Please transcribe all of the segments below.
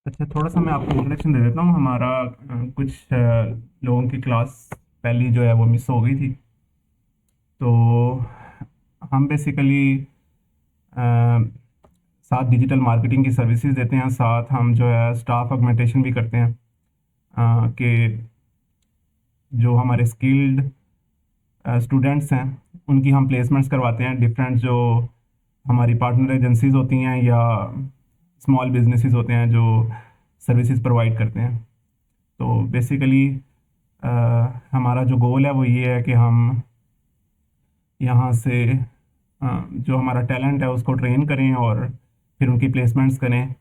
अच्छा, थोड़ा सा मैं आपको इंट्रोडक्शन दे देता हूँ। हमारा कुछ लोगों की क्लास पहली जो है वो मिस हो गई थी। तो हम बेसिकली साथ डिजिटल मार्केटिंग की सर्विसेज देते हैं, साथ हम जो है स्टाफ ऑगमेंटेशन भी करते हैं। कि जो हमारे स्किल्ड स्टूडेंट्स हैं उनकी हम प्लेसमेंट्स करवाते हैं। डिफरेंट जो हमारी पार्टनर एजेंसीज होती हैं या स्मॉल बिजनेसेस होते हैं जो सर्विसेज प्रोवाइड करते हैं। तो बेसिकली हमारा जो गोल है वो ये है कि हम यहाँ से जो हमारा टैलेंट है उसको ट्रेन करें और फिर उनकी प्लेसमेंट्स करें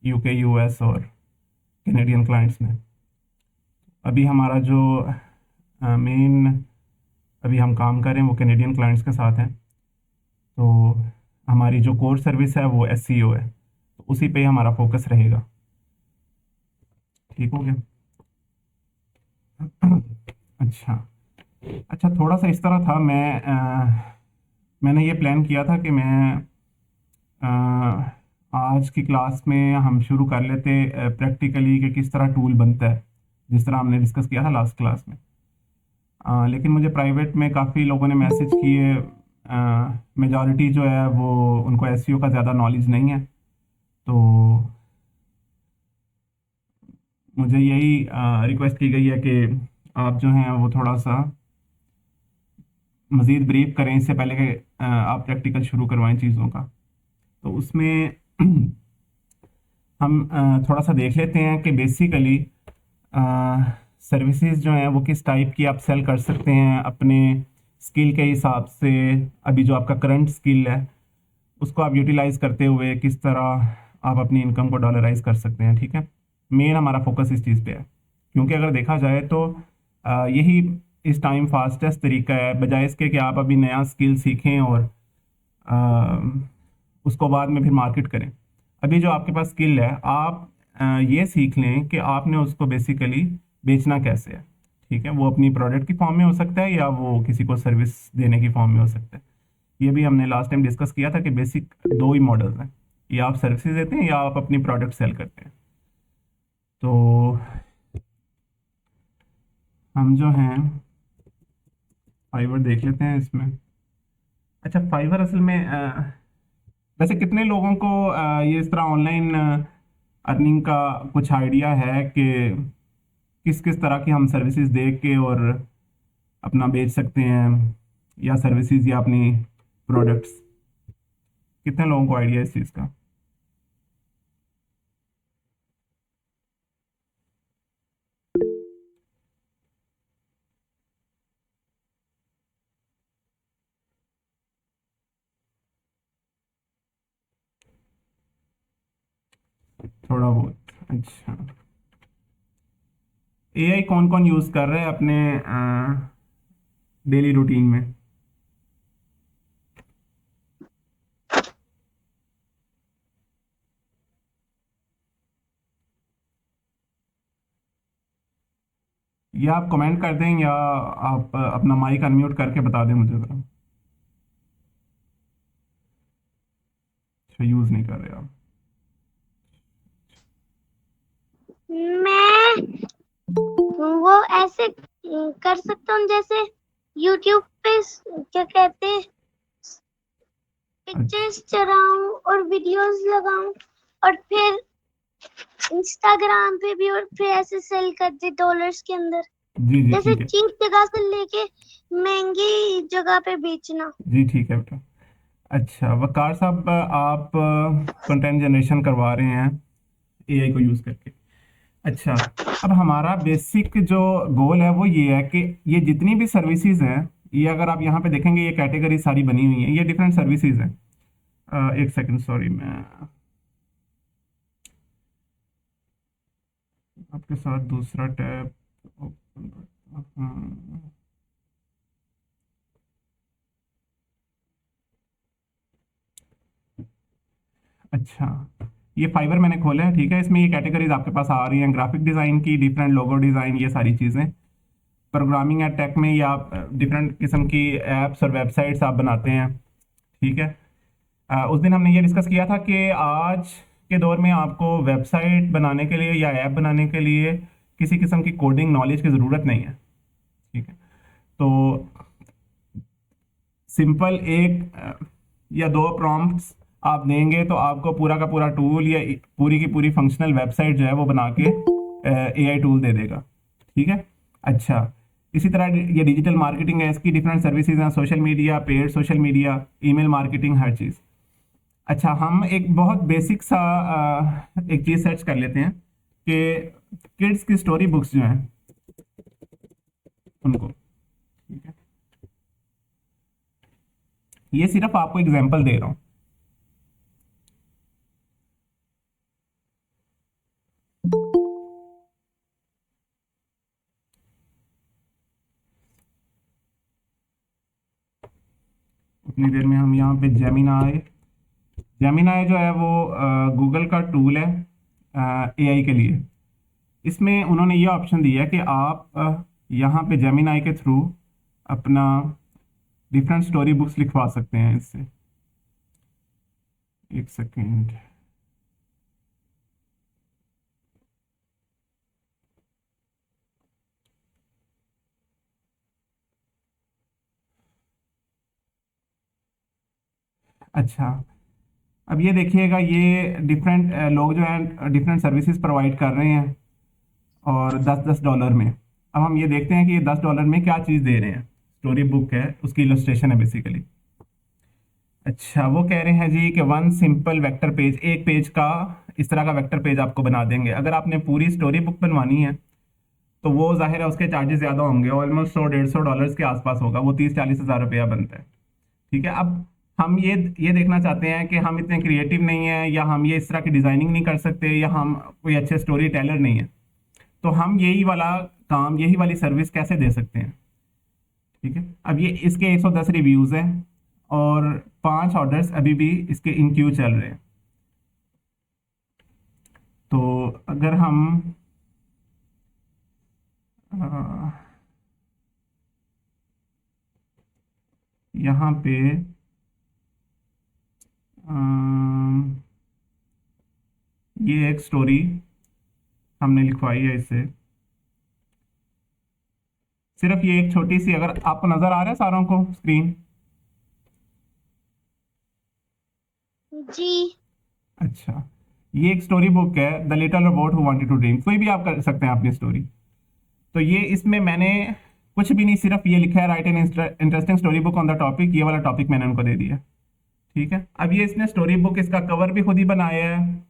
यूके, यूएस और कैनेडियन क्लाइंट्स में। अभी हमारा जो मेन अभी हम काम कर रहे हैं वो कैनेडियन क्लाइंट्स के साथ हैं। तो हमारी जो कोर सर्विस है वो एसईओ है, तो उसी पे हमारा फोकस रहेगा। ठीक हो गया? अच्छा। अच्छा, थोड़ा सा इस तरह था। मैंने ये प्लान किया था कि मैं आज की क्लास में हम शुरू कर लेते प्रैक्टिकली कि किस तरह टूल बनता है, जिस तरह हमने डिस्कस किया था लास्ट क्लास में। लेकिन मुझे प्राइवेट में काफ़ी लोगों ने मैसेज किए। मेजॉरिटी जो है वो उनको एसईओ का ज़्यादा नॉलेज नहीं है। तो मुझे यही रिक्वेस्ट की गई है कि आप जो हैं वो थोड़ा सा मज़ीद ब्रीफ करें इससे पहले कि आप प्रैक्टिकल शुरू करवाएं चीज़ों का। तो उसमें हम थोड़ा सा देख लेते हैं कि बेसिकली सर्विसेज जो हैं वो किस टाइप की आप सेल कर सकते हैं अपने स्किल के हिसाब से। अभी जो आपका करंट स्किल है उसको आप यूटिलाइज करते हुए किस तरह आप अपनी इनकम को डॉलराइज कर सकते हैं। ठीक है, मेन हमारा फोकस इस चीज़ पे है, क्योंकि अगर देखा जाए तो यही इस टाइम फास्टेस्ट तरीका है, बजाय इसके कि आप अभी नया स्किल सीखें और उसको बाद में फिर मार्केट करें। अभी जो आपके पास स्किल है आप ये सीख लें कि आपने उसको बेसिकली बेचना कैसे है। ठीक है, वो अपनी प्रोडक्ट की फॉर्म में हो सकता है या वो किसी को सर्विस देने की फॉर्म में हो सकता है। ये भी हमने लास्ट टाइम डिस्कस किया था कि बेसिक दो ही मॉडल्स हैं, या आप सर्विसेज देते हैं या आप अपनी प्रोडक्ट सेल करते हैं। तो हम जो हैं फाइवर देख लेते हैं इसमें। अच्छा, फाइवर असल में वैसे कितने लोगों को ये इस तरह ऑनलाइन अर्निंग का कुछ आइडिया है कि किस किस तरह की हम सर्विसेज दे के और अपना बेच सकते हैं, या सर्विसेज या अपनी प्रोडक्ट्स? कितने लोगों को आइडिया है इस चीज़ का? थोड़ा बहुत। अच्छा, एआई कौन कौन यूज़ कर रहे हैं अपने डेली रूटीन में? या आप कमेंट कर दें या आप अपना माइक अनम्यूट करके बता दें मुझे ज़रा। अच्छा, यूज़ नहीं कर रहे आप। मैं वो ऐसे कर सकता हूँ जैसे YouTube पे क्या कहते हैं अच्छा। पिक्चर्स चढ़ाऊं और वीडियोस लगाऊं और फिर इंस्टाग्राम पे भी, और फिर ऐसे सेल कर दे डॉलर्स के अंदर, जी जी जैसे ठीक है। चीप जगह से लेके महंगी जगह पे बेचना। जी ठीक है बेटा। अच्छा वकार साहब, आप कंटेंट जनरेशन करवा रहे हैं एआई को यूज़ करके। अच्छा, अब हमारा बेसिक जो गोल है वो ये है कि ये जितनी भी सर्विसेज हैं, ये अगर आप यहाँ पे देखेंगे ये कैटेगरी सारी बनी हुई है, ये डिफरेंट सर्विसेज हैं। एक सेकंड, सॉरी, मैं आपके साथ दूसरा टैब ओपन करता हूँ। अच्छा, ये फाइबर मैंने खोला है। ठीक है, इसमें ये कैटेगरीज आपके पास आ रही हैं, ग्राफिक डिज़ाइन की, डिफरेंट लोगो डिज़ाइन, ये सारी चीज़ें। प्रोग्रामिंग या टेक में या डिफरेंट किस्म की एप्स और वेबसाइट्स आप बनाते हैं। ठीक है, उस दिन हमने ये डिस्कस किया था कि आज के दौर में आपको वेबसाइट बनाने के लिए या ऐप बनाने के लिए किसी किस्म की कोडिंग नॉलेज की ज़रूरत नहीं है, ठीक है। तो सिंपल एक या दो प्रॉम्प्ट्स आप देंगे तो आपको पूरा का पूरा टूल या पूरी की पूरी फंक्शनल वेबसाइट जो है वो बना के एआई टूल दे देगा, ठीक है। अच्छा, इसी तरह ये डिजिटल मार्केटिंग है, इसकी डिफरेंट सर्विसेज हैं, social media, paid social media, email marketing, हर चीज़। अच्छा, हम एक बहुत बेसिक सा एक चीज़ सर्च कर लेते हैं कि किड्स की स्टोरी बुक्स जो हैं उनको, ठीक है। ये सिर्फ आपको एग्जांपल दे रहा हूँ। उतनी देर में हम यहाँ पे जेमिनाई जो है वो गूगल का टूल है एआई के लिए। इसमें उन्होंने ये ऑप्शन दिया है कि आप यहाँ पे जेमिनाई के थ्रू अपना डिफरेंट स्टोरी बुक्स लिखवा सकते हैं इससे। एक सेकेंड, अच्छा, अब ये देखिएगा, ये डिफरेंट लोग जो हैं डिफरेंट सर्विसेज प्रोवाइड कर रहे हैं और $10 में। अब हम ये देखते हैं कि ये $10 में क्या चीज़ दे रहे हैं। स्टोरी बुक है, उसकी इलस्ट्रेशन है बेसिकली। अच्छा, वो कह रहे हैं जी कि वन सिंपल वेक्टर पेज, एक पेज का इस तरह का वेक्टर पेज आपको बना देंगे। अगर आपने पूरी स्टोरी बुक बनवानी है तो वो जाहिर है उसके चार्जेस ज़्यादा होंगे, ऑलमोस्ट $100-150 के आसपास होगा, वो 30-40 हज़ार रुपया बनता है, ठीक है। अब हम ये देखना चाहते हैं कि हम इतने क्रिएटिव नहीं हैं, या हम ये इस तरह की डिज़ाइनिंग नहीं कर सकते, या हम कोई अच्छे स्टोरी टेलर नहीं है, तो हम यही वाला काम, यही वाली सर्विस कैसे दे सकते हैं, ठीक है। अब ये इसके 110 रिव्यूज़ हैं और 5 ऑर्डर्स अभी भी इसके इन क्यू चल रहे हैं। तो अगर हम यहाँ पे ये एक स्टोरी हमने लिखवाई है इससे, सिर्फ ये एक छोटी सी, अगर आपको नजर आ रहा है सारों को स्क्रीन? जी। अच्छा, ये एक स्टोरी बुक है, the little robot who wanted to dream. कोई भी आप कर सकते हैं अपनी स्टोरी। तो ये इसमें मैंने कुछ भी नहीं, सिर्फ ये लिखा है right an interesting story book on the topic, ये वाला टॉपिक मैंने उनको दे दिया, ठीक है। अब ये इसने स्टोरी बुक, इसका कवर भी खुद ही बनाया है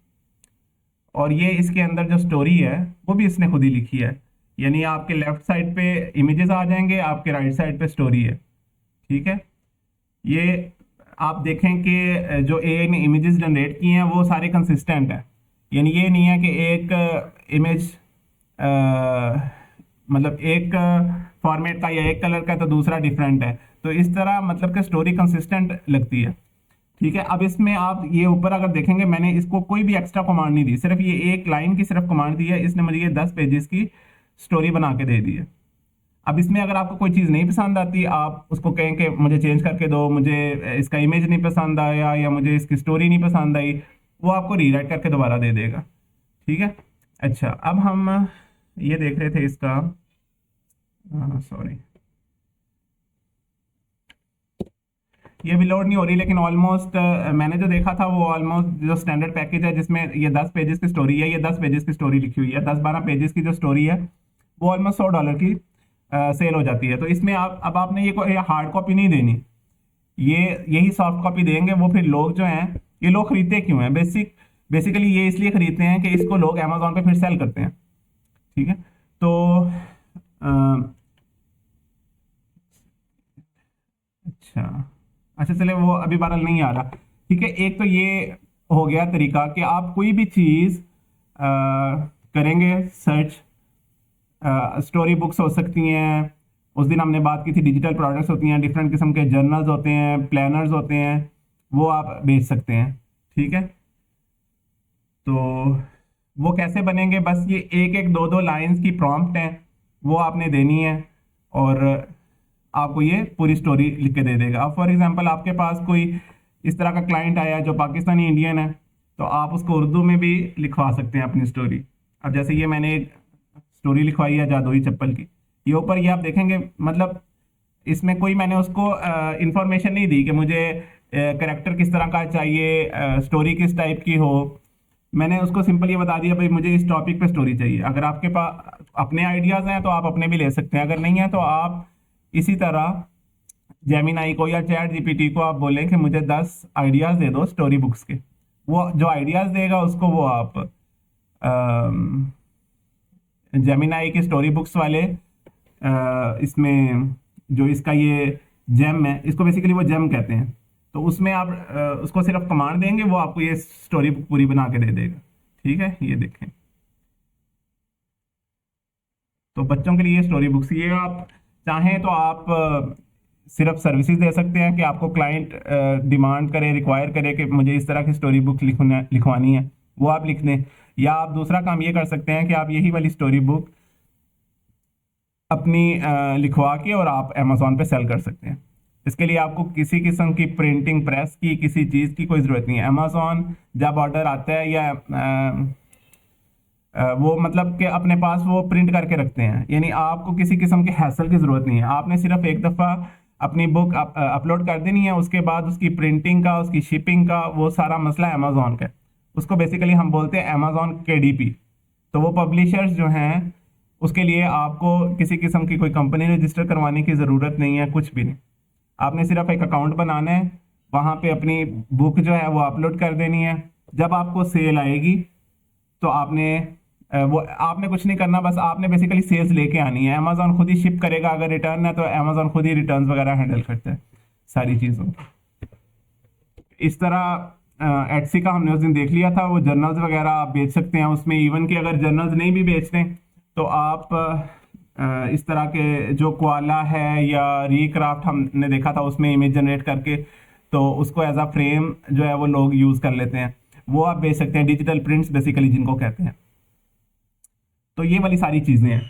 और ये इसके अंदर जो स्टोरी है वो भी इसने खुद ही लिखी है। यानी आपके लेफ्ट साइड पे इमेजेस आ जाएंगे, आपके राइट साइड पे स्टोरी है, ठीक है। ये आप देखें कि जो एआई ने इमेजेस जनरेट किए हैं वो सारे कंसिस्टेंट हैं, यानी ये नहीं है कि एक इमेज मतलब एक फॉर्मेट का या एक कलर का तो दूसरा डिफरेंट है। तो इस तरह मतलब कि स्टोरी कंसिस्टेंट लगती है, ठीक है। अब इसमें आप ये ऊपर अगर देखेंगे, मैंने इसको कोई भी एक्स्ट्रा कमांड नहीं दी, सिर्फ ये एक लाइन की सिर्फ कमांड दी है, इसने मुझे ये 10 पेजेस की स्टोरी बना के दे दी है। अब इसमें अगर आपको कोई चीज़ नहीं पसंद आती, आप उसको कहें कि मुझे चेंज करके दो, मुझे इसका इमेज नहीं पसंद आया या मुझे इसकी स्टोरी नहीं पसंद आई, वो आपको रीराइट करके दोबारा दे देगा, ठीक है। अच्छा, अब हम ये देख रहे थे इसका, सॉरी ये भी लोड नहीं हो रही, लेकिन ऑलमोस्ट मैंने जो देखा था वो ऑलमोस्ट जो स्टैंडर्ड पैकेज है जिसमें ये 10 पेजेस की स्टोरी है, ये 10 पेजेस की स्टोरी लिखी हुई है, 10-12 पेजेस की जो स्टोरी है वो ऑलमोस्ट $100 की सेल हो जाती है। तो इसमें आप अब आपने ये हार्ड कॉपी नहीं देनी, ये यही सॉफ्ट कॉपी देंगे। वो फिर लोग जो हैं, ये लोग खरीदते क्यों हैं? बेसिकली ये इसलिए खरीदते हैं कि इसको लोग अमेजोन पे फिर सेल करते हैं, ठीक है। तो अच्छा अच्छा, चले वो अभी बहरहाल नहीं आ रहा, ठीक है। एक तो ये हो गया तरीका कि आप कोई भी चीज़ करेंगे सर्च, स्टोरी बुक्स हो सकती हैं, उस दिन हमने बात की थी डिजिटल प्रोडक्ट्स होती हैं, डिफरेंट किस्म के जर्नल्स होते हैं, प्लानर्स होते हैं, वो आप बेच सकते हैं, ठीक है। तो वो कैसे बनेंगे? बस ये एक एक दो दो लाइंस की प्रॉम्प्ट है, वो आपने देनी है और आपको ये पूरी स्टोरी लिख के दे देगा। अब फॉर एग्जांपल आपके पास कोई इस तरह का क्लाइंट आया है जो पाकिस्तानी इंडियन है, तो आप उसको उर्दू में भी लिखवा सकते हैं अपनी स्टोरी। अब जैसे ये मैंने एक स्टोरी लिखवाई है जादुई चप्पल की, ये ऊपर ये आप देखेंगे, मतलब इसमें कोई मैंने उसको इंफॉर्मेशन नहीं दी कि मुझे करेक्टर किस तरह का चाहिए, स्टोरी किस टाइप की हो। मैंने उसको सिंपल ये बता दिया भाई मुझे इस टॉपिक पे स्टोरी चाहिए। अगर आपके पास अपने आइडियाज हैं तो आप अपने भी ले सकते हैं, अगर नहीं है तो आप इसी तरह जेमिनाई को या चैट जीपीटी को आप बोलें कि मुझे 10 आइडियाज दे दो स्टोरी बुक्स के, वो जो आइडियाज देगा उसको वो आप जेमिनाई के स्टोरी बुक्स वाले इसमें जो इसका ये जेम है, इसको बेसिकली वो जेम कहते हैं, तो उसमें आप उसको सिर्फ कमांड देंगे, वो आपको ये स्टोरी बुक पूरी बना के दे देगा। ठीक है, ये देखें। तो बच्चों के लिए स्टोरी बुक्स, ये आप चाहें तो आप सिर्फ सर्विसेज दे सकते हैं कि आपको क्लाइंट डिमांड करे, रिक्वायर करे कि मुझे इस तरह की स्टोरी बुक लिखवानी है, वो आप लिख दें। या आप दूसरा काम ये कर सकते हैं कि आप यही वाली स्टोरी बुक अपनी लिखवा के और आप अमेजोन पे सेल कर सकते हैं। इसके लिए आपको किसी किस्म की प्रिंटिंग प्रेस की, किसी चीज़ की कोई ज़रूरत नहीं है। अमेजोन जब ऑर्डर आता है या वो मतलब कि अपने पास वो प्रिंट करके रखते हैं, यानी आपको किसी किस्म के हैसल की ज़रूरत नहीं है। आपने सिर्फ एक दफ़ा अपनी बुक अपलोड कर देनी है, उसके बाद उसकी प्रिंटिंग का, उसकी शिपिंग का, वो सारा मसला अमेजोन का है। उसको बेसिकली हम बोलते हैं अमेजोन KDP। तो वो पब्लिशर्स जो हैं उसके लिए आपको किसी किस्म की कोई कंपनी रजिस्टर करवाने की ज़रूरत नहीं है, कुछ भी नहीं। आपने सिर्फ एक अकाउंट बनाना है, वहाँ पे अपनी बुक जो है वो अपलोड कर देनी है। जब आपको सेल आएगी तो आपने कुछ नहीं करना, बस आपने बेसिकली सेल्स लेके आनी है। अमेजोन खुद ही शिप करेगा, अगर रिटर्न है तो अमेजोन खुद ही रिटर्न वगैरह हैंडल करता है सारी चीज़ों। इस तरह एटसी का हमने उस दिन देख लिया था, वो जर्नल्स वगैरह आप बेच सकते हैं उसमें। इवन कि अगर जर्नल्स नहीं भी बेचते तो आप इस तरह के जो कोआला है या रीक्राफ्ट हमने देखा था, उसमें इमेज जनरेट करके तो उसको एज अ फ्रेम जो है वो लोग यूज़ कर लेते हैं, वो आप बेच सकते हैं। डिजिटल प्रिंट्स बेसिकली जिनको कहते हैं। तो ये वाली सारी चीज़ें हैं।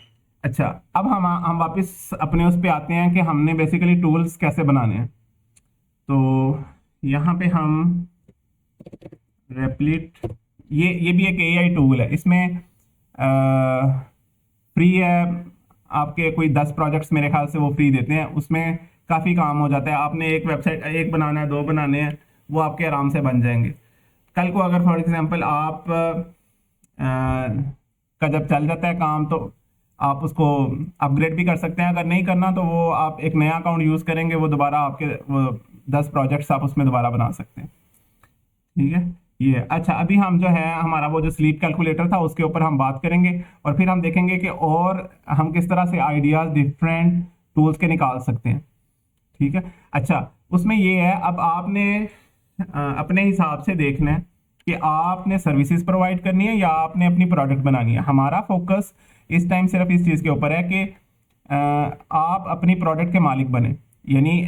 अच्छा, अब हम वापस अपने उस पे आते हैं कि हमने बेसिकली टूल्स कैसे बनाने हैं। तो यहाँ पे हम रेप्लिट, ये भी एक AI टूल है। इसमें फ्री है, आपके कोई 10 प्रोजेक्ट्स मेरे ख्याल से वो फ्री देते हैं, उसमें काफ़ी काम हो जाता है। आपने एक वेबसाइट, एक बनाना है, 2 बनाने हैं, वो आपके आराम से बन जाएंगे। कल को अगर फॉर एग्जांपल आप का जब चल जाता है काम तो आप उसको अपग्रेड भी कर सकते हैं। अगर नहीं करना तो वो आप एक नया अकाउंट यूज़ करेंगे, वो दोबारा आपके वो 10 प्रोजेक्ट्स आप उसमें दोबारा बना सकते हैं। ठीक है, ये अच्छा। अभी हम जो है हमारा वो जो स्लीप कैलकुलेटर था उसके ऊपर हम बात करेंगे, और फिर हम देखेंगे कि और हम किस तरह से आइडियाज़ डिफरेंट टूल्स के निकाल सकते हैं। ठीक है, अच्छा, उसमें ये है, अब आपने अपने हिसाब से देखना है कि आपने सर्विसेज प्रोवाइड करनी है या आपने अपनी प्रोडक्ट बनानी है। हमारा फोकस इस टाइम सिर्फ इस चीज़ के ऊपर है कि आप अपनी प्रोडक्ट के मालिक बने, यानी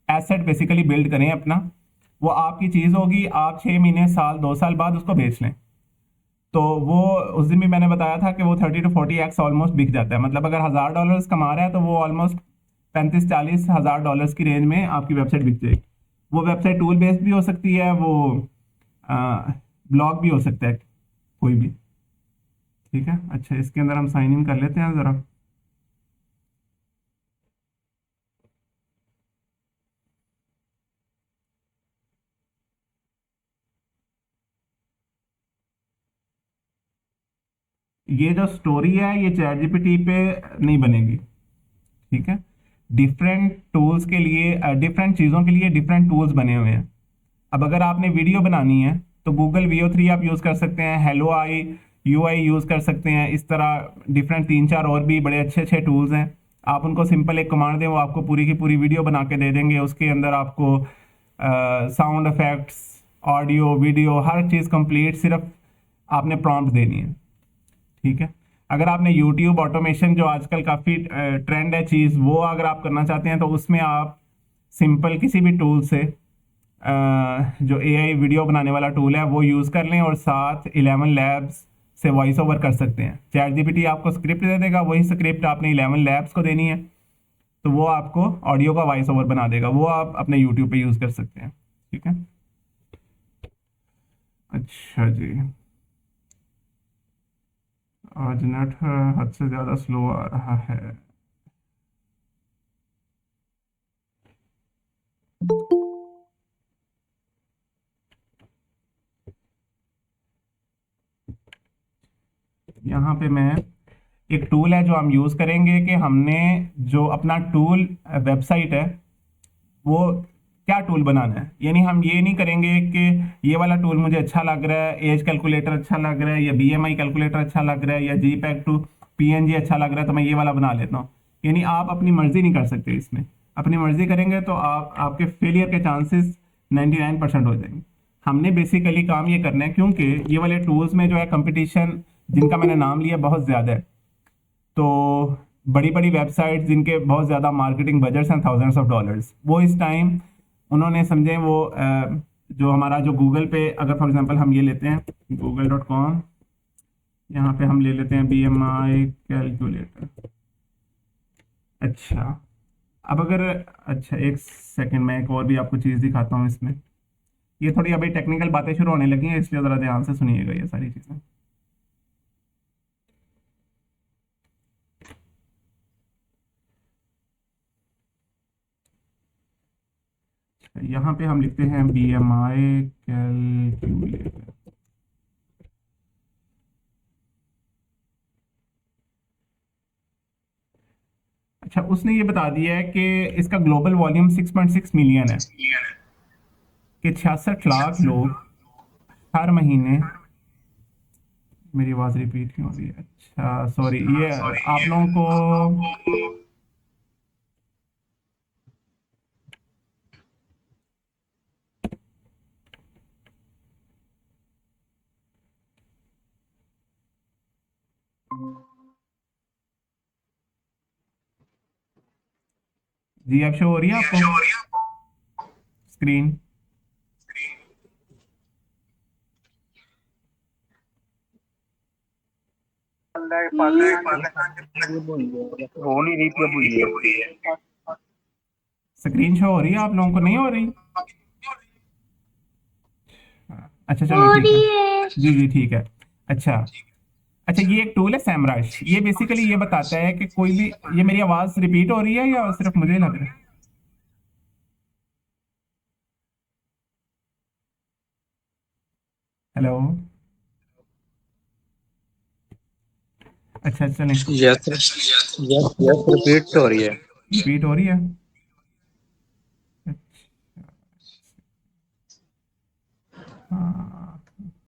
एसेट बेसिकली बिल्ड करें अपना। वो आपकी चीज़ होगी, आप 6 महीने, साल, 2 साल बाद उसको बेच लें। तो वो उस दिन भी मैंने बताया था कि वो 30 to 40x ऑलमोस्ट बिक जाता है। मतलब अगर $1000 कमा रहा है तो वो ऑलमोस्ट 35-40 हज़ार डॉलर्स की रेंज में आपकी वेबसाइट बिक जाएगी। वो वेबसाइट टूल बेस्ड भी हो सकती है, वो ब्लॉग भी हो सकता है, कोई भी। ठीक है, अच्छा, इसके अंदर हम साइन इन कर लेते हैं ज़रा। ये जो स्टोरी है ये चैट जीपीटी पे नहीं बनेगी। ठीक है, डिफरेंट टूल्स के लिए, डिफरेंट चीज़ों के लिए डिफरेंट टूल्स बने हुए हैं। अब अगर आपने वीडियो बनानी है तो गूगल VO3 आप यूज़ कर सकते हैं, हेलो आई UI यूज़ कर सकते हैं। इस तरह डिफरेंट 3-4 और भी बड़े अच्छे अच्छे टूल्स हैं। आप उनको सिंपल एक कमांड दें, वो आपको पूरी की पूरी वीडियो बना के दे देंगे। उसके अंदर आपको साउंड इफेक्ट्स, ऑडियो, वीडियो, हर चीज़ कंप्लीट, सिर्फ आपने प्रॉम्प्ट देनी है। ठीक है, अगर आपने YouTube ऑटोमेशन, जो आजकल काफ़ी ट्रेंड है चीज़, वो अगर आप करना चाहते हैं तो उसमें आप सिंपल किसी भी टूल से जो AI वीडियो बनाने वाला टूल है वो यूज़ कर लें, और साथ 11 लैब्स से वॉइस ओवर कर सकते हैं। चैट जीपीटी आपको स्क्रिप्ट दे देगा, वही स्क्रिप्ट आपने 11 लैब्स को देनी है, तो वो आपको ऑडियो का वॉइस ओवर बना देगा। वो आप अपने YouTube पे यूज़ कर सकते हैं। ठीक है, अच्छा जी, आज नेट हद से ज़्यादा स्लो आ रहा है। यहाँ पे मैं एक टूल है जो हम यूज़ करेंगे कि हमने जो अपना टूल वेबसाइट है वो क्या टूल बनाना है। यानी हम ये नहीं करेंगे कि ये वाला टूल मुझे अच्छा लग रहा है, एज कैलकुलेटर अच्छा लग रहा है, या बीएमआई कैलकुलेटर अच्छा लग रहा है, या जीपैक टू पीएनजी अच्छा लग रहा है तो मैं ये वाला बना लेता हूँ। यानी आप अपनी मर्जी नहीं कर सकते इसमें। अपनी मर्जी करेंगे तो आपके फेलियर के चांसेस 99% हो जाएंगे। हमने बेसिकली काम ये करना है क्योंकि ये वाले टूल्स में जो है कंपटीशन जिनका मैंने नाम लिया बहुत ज़्यादा है। तो बड़ी बड़ी वेबसाइट जिनके बहुत ज़्यादा मार्केटिंग बजट्स हैं थाउजेंड्स ऑफ डॉलर्स, वो इस टाइम उन्होंने समझे वो जो हमारा जो गूगल पे अगर फॉर एग्जांपल हम ये लेते हैं google.com, यहाँ पे हम ले लेते हैं बीएमआई कैलकुलेटर। अच्छा, अब अगर अच्छा एक सेकंड में एक और भी आपको चीज़ दिखाता हूँ इसमें। ये थोड़ी अभी टेक्निकल बातें शुरू होने लगी हैं इसलिए ज़रा ध्यान से सुनिएगा ये सारी चीज़ें। यहाँ पे हम लिखते हैं बीएमआई कैलकुलेटर। अच्छा, उसने ये बता दिया है कि इसका ग्लोबल वॉल्यूम 6.6 मिलियन है, कि 66 लाख लोग हर महीने। मेरी आवाज़ रिपीट क्यों हो रही है? अच्छा सॉरी, ये आप लोगों को जी अब शो हो रही है आपको स्क्रीन? हो नहीं रही थी, अब हुई है। स्क्रीन शो हो रही है आप लोगों को, नहीं हो रही? अच्छा चलो हो ठीक है। रही है। जी जी ठीक है। अच्छा अच्छा, ये एक टूल है सैमरश। ये बेसिकली ये बताता है कि कोई भी, ये मेरी आवाज़ रिपीट हो रही है या सिर्फ मुझे लग रहा है? हेलो। अच्छा चलें। यस यस यस, रिपीट तो हो रही है। रिपीट हो रही है।